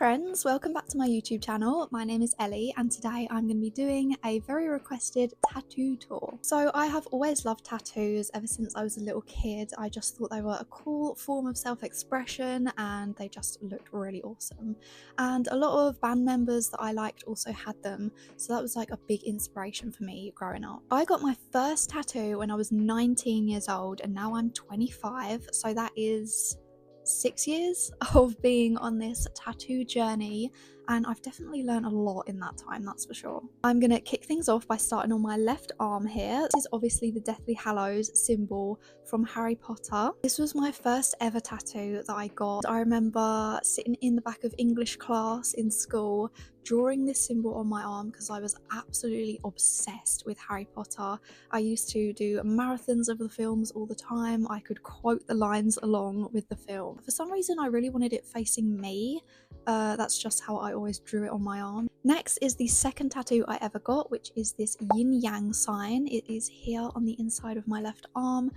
friends, welcome back to my YouTube channel. My name is Ellie and today I'm going to be doing a very requested tattoo tour. So I have always loved tattoos ever since I was a little kid. I just thought they were a cool form of self-expression and they just looked really awesome. And a lot of band members that I liked also had them, so that was like a big inspiration for me growing up. I got my first tattoo when I was 19 years old and now I'm 25, so that is 6 years of being on this tattoo journey, and I've definitely learned a lot in that time, that's for sure. I'm gonna kick things off by starting on my left arm here. This is obviously the Deathly Hallows symbol from Harry Potter. This was my first ever tattoo that I got. I remember sitting in the back of English class in school drawing this symbol on my arm because I was absolutely obsessed with Harry Potter. I used to do marathons of the films all the time. I could quote the lines along with the film. For some reason I really wanted it facing me. That's just how I always drew it on my arm. Next is the second tattoo I ever got, which is this yin-yang sign. It is here on the inside of my left arm,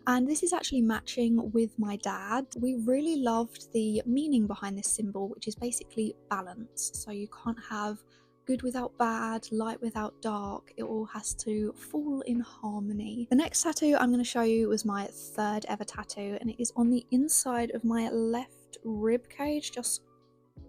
and this is actually matching with my dad. We really loved the meaning behind this symbol, which is basically balance. So you can't have good without bad, light without dark. It all has to fall in harmony. The next tattoo I'm going to show you was my third ever tattoo, and it is on the inside of my left rib cage, just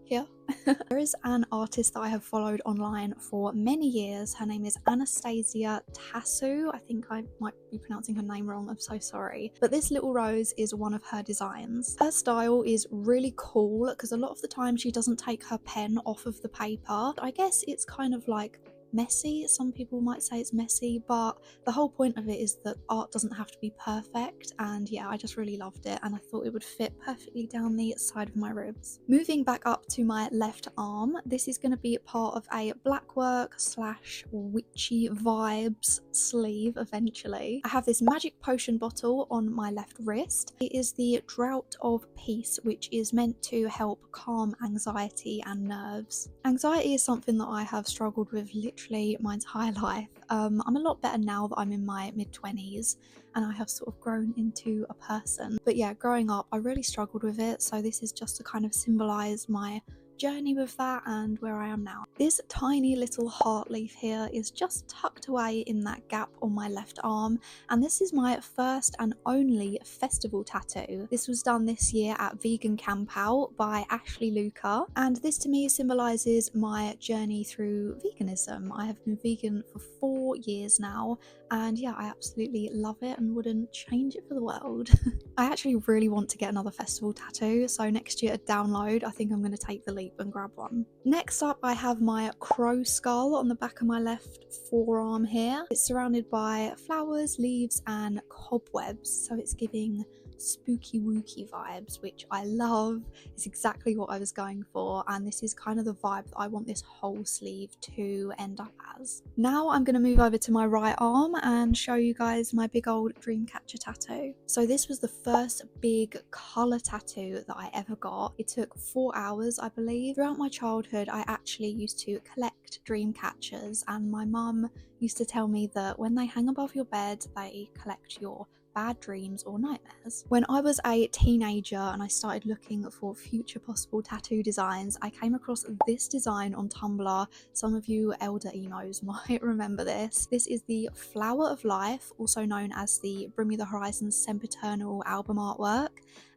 here. There is an artist that I have followed online for many years. Her name is Anastasia Tassu. I think I might be pronouncing her name wrong, I'm so sorry. But this little rose is one of her designs. Her style is really cool because a lot of the time she doesn't take her pen off of the paper. I guess it's kind of like messy. Some people might say it's messy, but the whole point of it is that art doesn't have to be perfect, and yeah, I just really loved it and I thought it would fit perfectly down the side of my ribs. Moving back up to my left arm, this is going to be part of a Blackwork slash witchy vibes sleeve eventually. I have this magic potion bottle on my left wrist. It is the Drought of Peace, which is meant to help calm anxiety and nerves. Anxiety is something that I have struggled with literally my entire life. I'm a lot better now that I'm in my mid-20s and I have sort of grown into a person. But yeah, growing up, I really struggled with it, so this is just to kind of symbolise my journey with that and where I am now. This tiny little heart leaf here is just tucked away in that gap on my left arm, and this is my first and only festival tattoo. This was done this year at Vegan Camp Out by Ashley Luca, and this to me symbolises my journey through veganism. I have been vegan for 4 years now, and yeah, I absolutely love it and wouldn't change it for the world. I actually really want to get another festival tattoo, so next year at Download I think I'm going to take the leap and grab one. Next up, I have my crow skull on the back of my left forearm here. It's surrounded by flowers, leaves and cobwebs, so it's giving spooky wooky vibes, which I love. It's exactly what I was going for, and this is kind of the vibe that I want this whole sleeve to end up as. Now I'm going to move over to my right arm and show you guys my big old dreamcatcher tattoo. So this was the first big colour tattoo that I ever got. It took 4 hours, I believe. Throughout my childhood I actually used to collect dream catchers, and my mum used to tell me that when they hang above your bed they collect your bad dreams or nightmares. When I was a teenager and I started looking for future possible tattoo designs, I came across this design on Tumblr. Some of you elder emos might remember this. This is the Flower of Life, also known as the Bring Me the Horizon Sempiternal album artwork,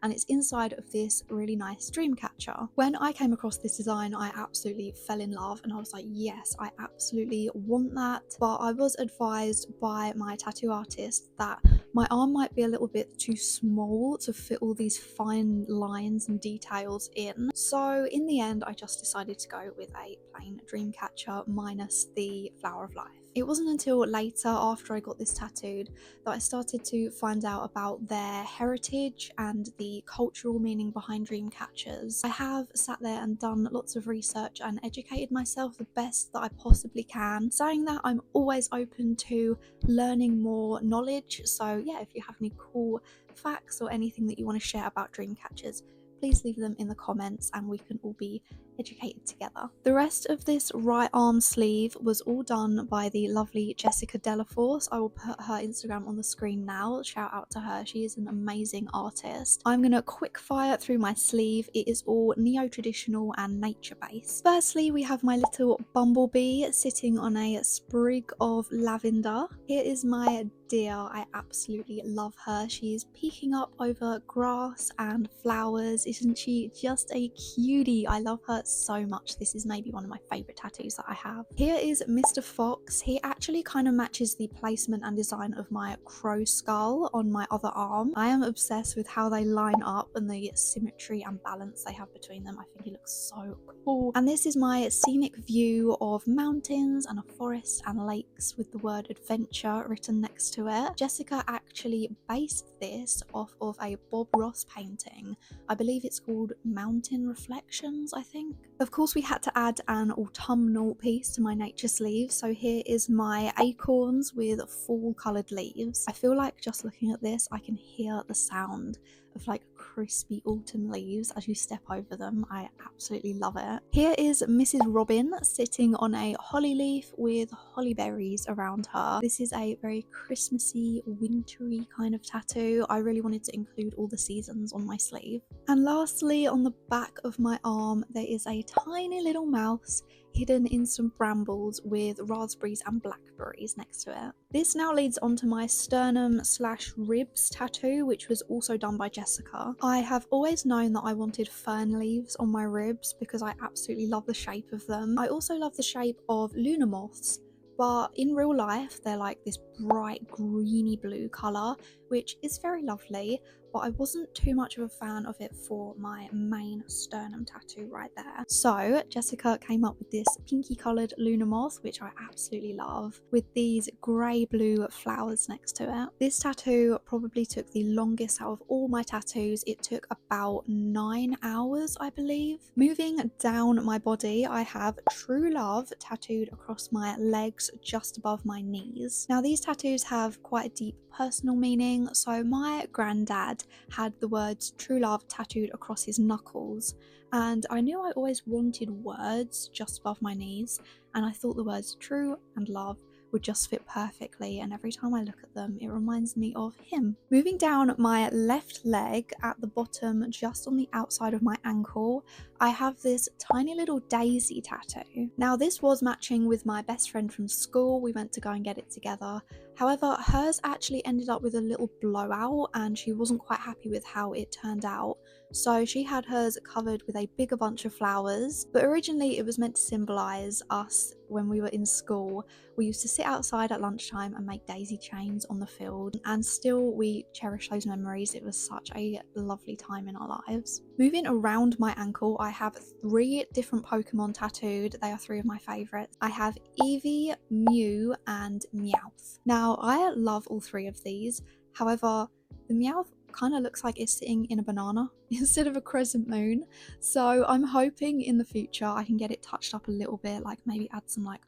and it's inside of this really nice dream catcher. When I came across this design, I absolutely fell in love and I was like, yes, I absolutely want that. But I was advised by my tattoo artist that my arm might be a little bit too small to fit all these fine lines and details in. So in the end, I just decided to go with a plain dream catcher minus the Flower of Life. It wasn't until later, after I got this tattooed, that I started to find out about their heritage and the cultural meaning behind dream catchers. I have sat there and done lots of research and educated myself the best that I possibly can. Saying that, I'm always open to learning more knowledge, so yeah, if you have any cool facts or anything that you want to share about dream catchers, please leave them in the comments and we can all be educated together. The rest of this right arm sleeve was all done by the lovely Jessica Delaforce. I will put her Instagram on the screen now. Shout out to her, she is an amazing artist. I'm gonna quick fire through my sleeve. It is all neo-traditional and nature based. Firstly, we have my little bumblebee sitting on a sprig of lavender. Here is my deer. I absolutely love her. She is peeking up over grass and flowers. Isn't she just a cutie? I love her so much. This is maybe one of my favorite tattoos that I have. Here is Mr. Fox. He actually kind of matches the placement and design of my crow skull on my other arm. I am obsessed with how they line up and the symmetry and balance they have between them. I think it looks so cool. And this is my scenic view of mountains and a forest and lakes with the word adventure written next to it. Jessica actually based this off of a Bob Ross painting. I believe it's called Mountain Reflections, I think. Of course, we had to add an autumnal piece to my nature sleeve, so here is my acorns with fall coloured leaves. I feel like just looking at this, I can hear the sound of like crispy autumn leaves as you step over them. I absolutely love it. Here is Mrs. Robin sitting on a holly leaf with holly berries around her. This is a very Christmassy, wintry kind of tattoo. I really wanted to include all the seasons on my sleeve. And lastly, on the back of my arm, there is a tiny little mouse hidden in some brambles with raspberries and blackberries next to it. This now leads on to my sternum / ribs tattoo, which was also done by Jessica. I have always known that I wanted fern leaves on my ribs because I absolutely love the shape of them. I also love the shape of Luna moths, but in real life they're like this bright greeny blue colour, which is very lovely, but I wasn't too much of a fan of it for my main sternum tattoo right there. So Jessica came up with this pinky coloured Luna moth, which I absolutely love, with these grey blue flowers next to it. This tattoo probably took the longest out of all my tattoos. It took about 9 hours, I believe. Moving down my body, I have True Love tattooed across my legs just above my knees. Now these tattoos have quite a deep personal meaning, so my granddad had the words True Love tattooed across his knuckles, and I knew I always wanted words just above my knees, and I thought the words true and love would just fit perfectly, and every time I look at them it reminds me of him. Moving down my left leg at the bottom, just on the outside of my ankle, I have this tiny little daisy tattoo. Now this was matching with my best friend from school. We went to go and get it together. However, hers actually ended up with a little blowout and she wasn't quite happy with how it turned out. So she had hers covered with a bigger bunch of flowers, but originally it was meant to symbolise us when we were in school. We used to sit outside at lunchtime and make daisy chains on the field, and still we cherish those memories. It was such a lovely time in our lives. Moving around my ankle, I have 3 different Pokemon tattooed. They are 3 of my favourites. I have Eevee, Mew and Meowth. Now I love all 3 of these, however the Meowth kind of looks like it's sitting in a banana instead of a crescent moon, so I'm hoping in the future I can get it touched up a little bit, like maybe add some like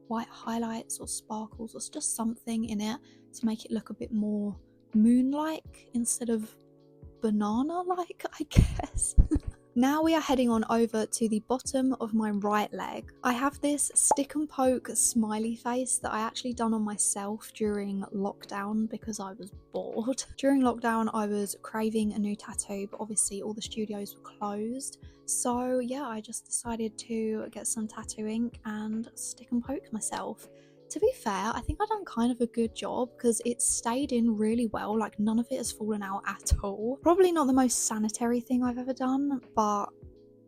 white highlights or sparkles or just something in it to make it look a bit more moon-like instead of banana-like, I guess. Now we are heading on over to the bottom of my right leg. I have this stick and poke smiley face that I actually done on myself during lockdown because I was bored. During lockdown I was craving a new tattoo, but obviously all the studios were closed. So yeah, I just decided to get some tattoo ink and stick and poke myself. To be fair, I think I've done kind of a good job because it stayed in really well, like none of it has fallen out at all. Probably not the most sanitary thing I've ever done, but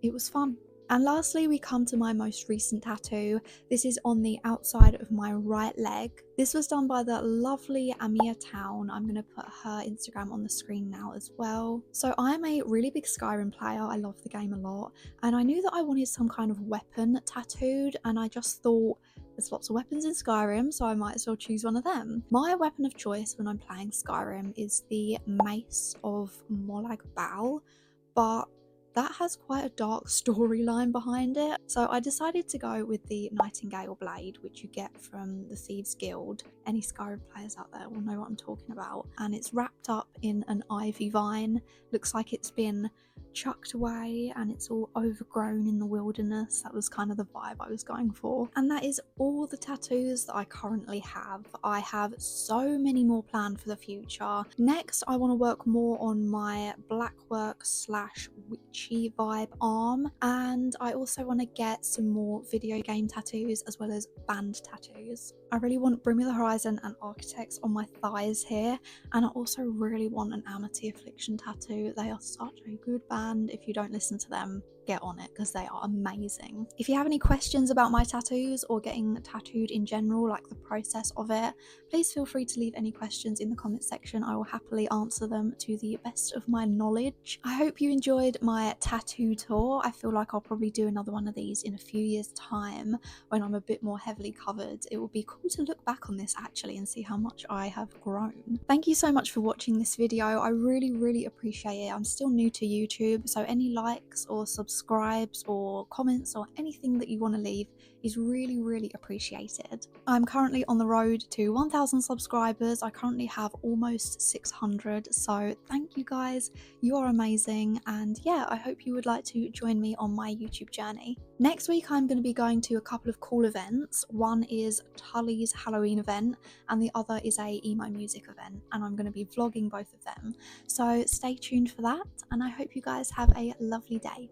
it was fun. And lastly, we come to my most recent tattoo. This is on the outside of my right leg. This was done by the lovely Amia Town. I'm going to put her Instagram on the screen now as well. So I'm a really big Skyrim player. I love the game a lot. And I knew that I wanted some kind of weapon tattooed, and I just thought there's lots of weapons in Skyrim, so I might as well choose one of them. My weapon of choice when I'm playing Skyrim is the Mace of Molag Bal, but that has quite a dark storyline behind it. So I decided to go with the Nightingale blade, which you get from the Thieves Guild. Any Skyrim players out there will know what I'm talking about. And it's wrapped up in an ivy vine. Looks like it's been chucked away and it's all overgrown in the wilderness. That was kind of the vibe I was going for. And that is all the tattoos that I currently have. I have so many more planned for the future. Next, I want to work more on my Blackwork / witchy vibe arm, and I also want to get some more video game tattoos as well as band tattoos. I really want Bring Me the Horizon and Architects on my thighs here, and I also really want an Amity Affliction tattoo. They are such a good band. If you don't listen to them, get on it because they are amazing. If you have any questions about my tattoos or getting tattooed in general, like the process of it, please feel free to leave any questions in the comments section. I will happily answer them to the best of my knowledge. I hope you enjoyed my tattoo tour. I feel like I'll probably do another one of these in a few years' time when I'm a bit more heavily covered. It will be cool to look back on this actually and see how much I have grown. Thank you so much for watching this video. I really appreciate it. I'm still new to YouTube, so any likes or subscribes or comments or anything that you want to leave is really appreciated. I'm currently on the road to 1,000 subscribers. I currently have almost 600, so thank you guys, you are amazing, and yeah, I hope you would like to join me on my YouTube journey. Next week I'm going to be going to a couple of cool events. One is Tully's Halloween event and the other is a emo music event, and I'm going to be vlogging both of them, so stay tuned for that, and I hope you guys have a lovely day.